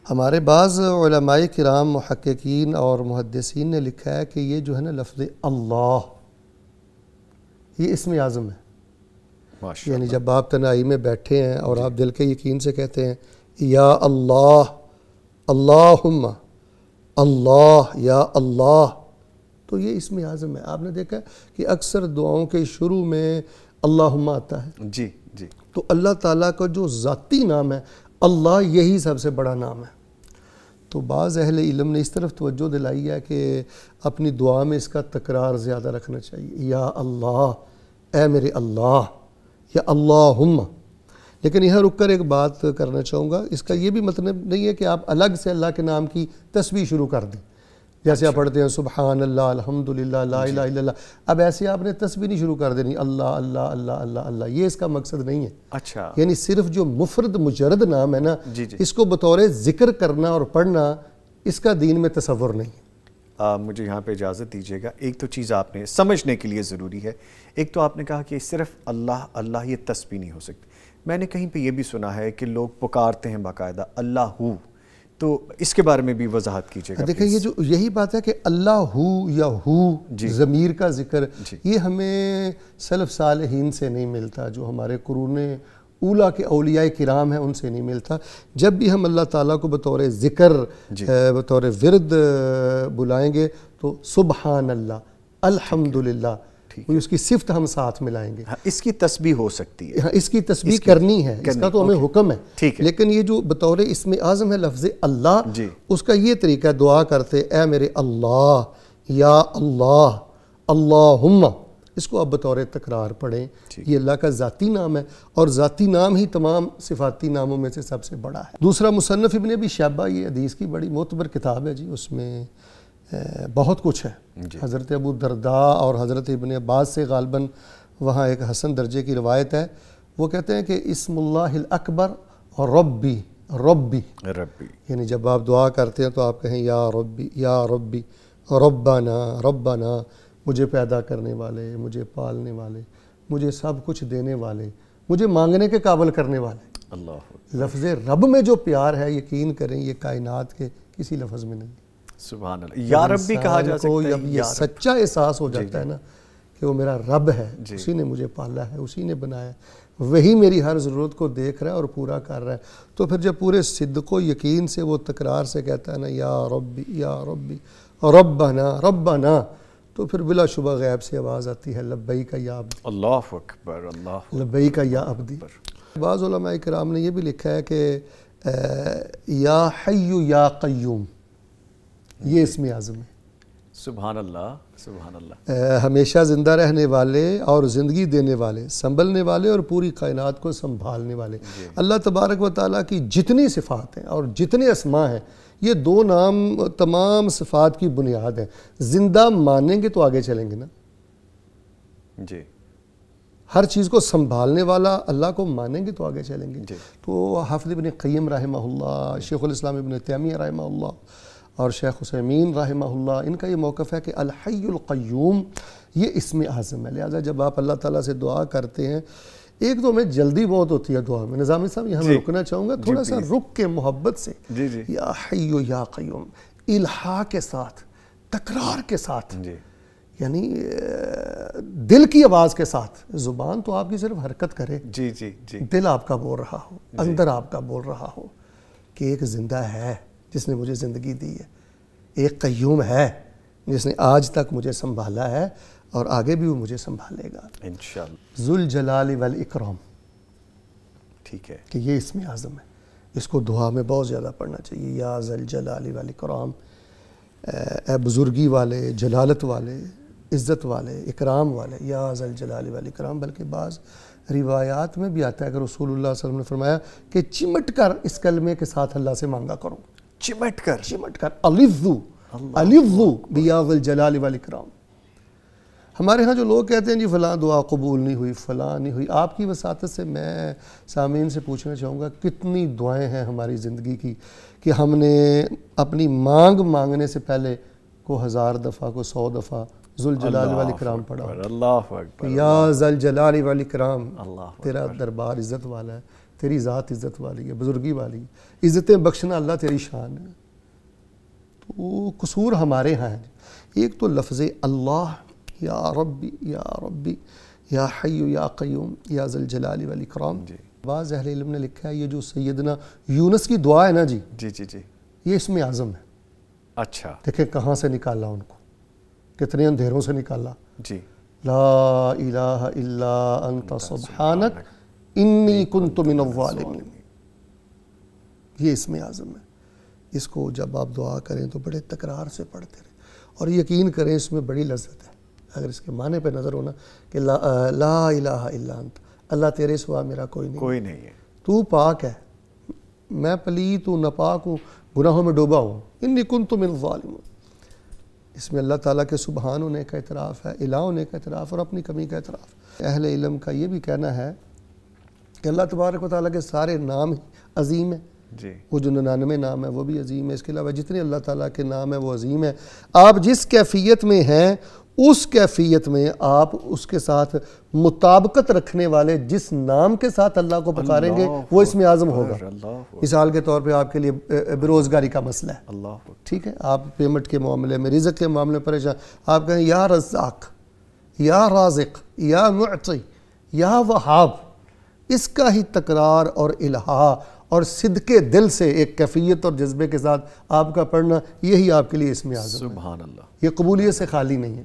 ہمارے بعض علماء کرام محققین اور محدثین نے لکھا ہے کہ یہ جو ہے نا لفظ اللہ یہ اسم اعظم ہے. یعنی جب آپ تنہائی میں بیٹھے ہیں اور آپ دل کے یقین سے کہتے ہیں یا اللہ اللہم اللہ یا اللہ تو یہ اسم اعظم ہے. آپ نے دیکھا کہ اکثر دعاؤں کے شروع میں اللہم آتا ہے. جی جی. تو اللہ تعالیٰ کا جو ذاتی نام ہے اللہ یہی سب سے بڑا نام ہے. تو بعض اہل علم نے اس طرف توجہ دلائی ہے کہ اپنی دعا میں اس کا تکرار زیادہ رکھنا چاہیے. یا اللہ اے میرے اللہ یا اللہم. لیکن یہاں رک کر ایک بات کرنا چاہوں گا, اس کا یہ بھی مطلب نہیں ہے کہ آپ الگ سے اللہ کے نام کی تسبیح شروع کر دیں. جیسے آپ پڑھتے ہیں سبحان اللہ الحمدللہ لا الہ الا اللہ, اب ایسے آپ نے تسبیح نہیں شروع کر دینی اللہ اللہ اللہ اللہ اللہ, یہ اس کا مقصد نہیں ہے. اچھا, یعنی صرف جو مفرد مجرد نام ہے نا اس کو بطور ذکر کرنا اور پڑھنا اس کا دین میں تصور نہیں ہے. مجھے یہاں پہ اجازت دیجیے گا, ایک تو چیز آپ نے سمجھنے کے لیے ضروری ہے. ایک تو آپ نے کہا کہ صرف اللہ اللہ یہ تسبیح نہیں ہو سکتی. میں نے کہیں پہ یہ بھی سنا ہے کہ لوگ پکارتے ہیں باقاعدہ اللہ ہو, تو اس کے بارے میں بھی وضاحت کیجیے گا. دیکھیں یہ جو یہی بات ہے کہ اللہ ہو یا ہو ضمیر کا ذکر یہ ہمیں سلف صالحین سے نہیں ملتا, جو ہمارے قرون اولیٰ کے اولیاء کرام ہیں ان سے نہیں ملتا. جب بھی ہم اللہ تعالیٰ کو بطور ذکر بطور ورد بلائیں گے تو سبحان اللہ الحمدللہ اس کی صفت ہم ساتھ ملائیں گے. اس کی تسبیح ہو سکتی ہے, اس کی تسبیح کرنی ہے, اس کا تو ہمیں حکم ہے. لیکن یہ جو بطور اسم اعظم ہے لفظ اللہ, اس کا یہ طریقہ ہے دعا کرتے اے میرے اللہ یا اللہ اللہم, اس کو آپ بطور تکرار پڑھیں. یہ اللہ کا ذاتی نام ہے اور ذاتی نام ہی تمام صفاتی ناموں میں سے سب سے بڑا ہے. دوسرا مصنف ابن ابی شیبہ, یہ حدیث کی بڑی معتبر کتاب ہے جی, اس میں بہت کچھ ہے. حضرت ابو درداء اور حضرت ابن عباس سے غالباً وہاں ایک حسن درجے کی روایت ہے. وہ کہتے ہیں کہ اسم اللہ الاکبر اور ربی ربی ربی, یعنی جب آپ دعا کرتے ہیں تو آپ کہیں یا ربی ربنا ربنا, مجھے پیدا کرنے والے, مجھے پالنے والے, مجھے سب کچھ دینے والے, مجھے مانگنے کے قابل کرنے والے. اللہ لفظ رب میں جو پیار ہے یقین کریں یہ کائنات کے کسی لفظ میں نہیں. سبحان اللہ. یا رب بھی کہا جا سکتا ہے. یہ سچا احساس ہو جاتا ہے نا کہ وہ میرا رب ہے, اسی نے مجھے پالا ہے, اسی نے بنایا ہے, وہی میری ہر ضرورت کو دیکھ رہا ہے اور پورا کر رہا ہے. تو پھر جب پورے صدق و یقین سے وہ تکرار سے کہتا ہے نا یا ربی ربنا ربنا, تو پھر بلا شبہ غیب سے آواز آتی ہے لبیک یا عبدی. اللہ اکبر, اللہ لبیک یا عبدی. بعض علماء کرام نے یہ بھی لکھا ہے کہ یا حی یا قیوم یہ اسم اعظم ہے. سبحان اللہ سبحان اللہ. ہمیشہ زندہ رہنے والے اور زندگی دینے والے, سنبھلنے والے اور پوری کائنات کو سنبھالنے والے. اللہ تبارک و تعالیٰ کی جتنی صفات ہیں اور جتنے اسماء ہیں یہ دو نام تمام صفات کی بنیاد ہیں. زندہ مانیں گے تو آگے چلیں گے نا. جی, ہر چیز کو سنبھالنے والا اللہ کو مانیں گے تو آگے چلیں گے. تو حافظ ابن قیم رحمہ اللہ, شیخ الاسلام ابن تیمیہ رحمہ اللہ اور شیخ عثیمین رحمہ اللہ, ان کا یہ موقف ہے کہ الحی القیوم یہ اسم اعظم ہے. لہٰذا جب آپ اللہ تعالیٰ سے دعا کرتے ہیں, ایک تو ہمیں جلدی بہت ہوتی ہے دعا میں. نظامی صاحب یہاں میں رکنا چاہوں گا تھوڑا سا رک کے محبت سے, یا حی یا قیوم الہا کے ساتھ, تکرار کے ساتھ, یعنی دل کی آواز کے ساتھ. زبان تو آپ کی صرف حرکت کرے, دل آپ کا بول رہا ہو, اندر آپ کا بول رہا ہو کہ ایک زندہ ہے جس نے مجھے زندگی دی ہے, ایک قیوم ہے جس نے آج تک مجھے سنبھالا ہے اور آگے بھی وہ مجھے سنبھالے گا انشاءاللہ. ذوالجلال والاکرام, ٹھیک ہے, کہ یہ اسم اعظم ہے. اس کو دعا میں بہت زیادہ پڑھنا چاہیے. یا ذوالجلال والاکرام, اے بزرگی والے, جلالت والے, عزت والے, اکرام والے, یا ذوالجلال والاکرام. بلکہ بعض روایات میں بھی آتا ہے کہ رسول اللہ صلی اللہ علیہ وسلم نے فرمایا کہ چمٹ کر اس کلمے کے ساتھ اللہ سے مانگا کرو. چمٹ کر الفظو بیا ذوالجلال والاکرام. ہمارے ہاں جو لوگ کہتے ہیں جی فلاں دعا قبول نہیں ہوئی, فلاں نہیں ہوئی, آپ کی وساطت سے میں سامعین سے پوچھنا چاہوں گا کتنی دعائیں ہیں ہماری زندگی کی کہ ہم نے اپنی مانگنے سے پہلے کو 1000 دفعہ کو 100 دفعہ ذوالجلال والاکرام پڑھا. اللہ اکبر. یا ذوالجلال والاکرام, تیرا دربار عزت والا ہے, تیری ذات عزت والی ہے، بزرگی والی ہے، عزتیں بخشنا اللہ تیری شان ہے۔ تو قصور ہمارے ہاں ہیں۔ ایک تو لفظ اللہ، یا ربی یا ربی یا حی یا قیوم یا ذی الجلال والاکرام، بعض اہل علم نے لکھا ہے یہ جو سیدنا یونس کی دعا ہے نا جی، یہ اسم اعظم ہے۔ اچھا، دیکھیں کہاں سے نکالا ان کو، کتنے اندھیروں سے نکالا۔ جی، لا الہ الا انت سبحانک انی کنت من الظالمین، یہ اسم اعظم ہے۔ اس کو جب آپ دعا کریں تو بڑے تکرار سے پڑھتے رہیں، اور یقین کریں اس میں بڑی لذت ہے۔ اگر اس کے معنی پہ نظر ہونا کہ لا الہ الا انت، اللہ تیرے سوا میرا کوئی نہیں ہے، تو پاک ہے، میں پلیت ہوں، ناپاک ہوں، گناہوں میں ڈوبا ہوں، انی کنت من الظالمین۔ اس میں اللہ تعالیٰ کے سبحان ہونے کا اعتراف ہے، الہ ہونے کا اعتراف، اور اپنی کمی کا اعتراف۔ اہل علم کا یہ بھی کہنا ہے کہ اللہ تبارک و تعالیٰ کے سارے نام عظیم ہیں، وہ جو 99 نام ہے وہ بھی عظیم ہے، اس کے علاوہ جتنے اللہ تعالیٰ کے نام ہیں وہ عظیم ہیں۔ آپ جس کیفیت میں ہیں اس کیفیت میں آپ اس کے ساتھ مطابقت رکھنے والے جس نام کے ساتھ اللہ کو پکاریں گے وہ اسم اعظم ہوگا۔ مثال کے طور پہ آپ کے لیے بے روزگاری کا مسئلہ ہے، ٹھیک ہے، آپ پیمنٹ کے معاملے میں، رزق کے معاملے میں پریشان، آپ کہیں یا رزاق یا رازق یا معطی یا وہاب، اس کا ہی تکرار اور الہا اور صدقے دل سے ایک کیفیت اور جذبے کے ساتھ آپ کا پڑھنا، یہی آپ کے لیے اسم اعظم ہے۔ سبحان اللہ، یہ قبولیت سے خالی نہیں ہے۔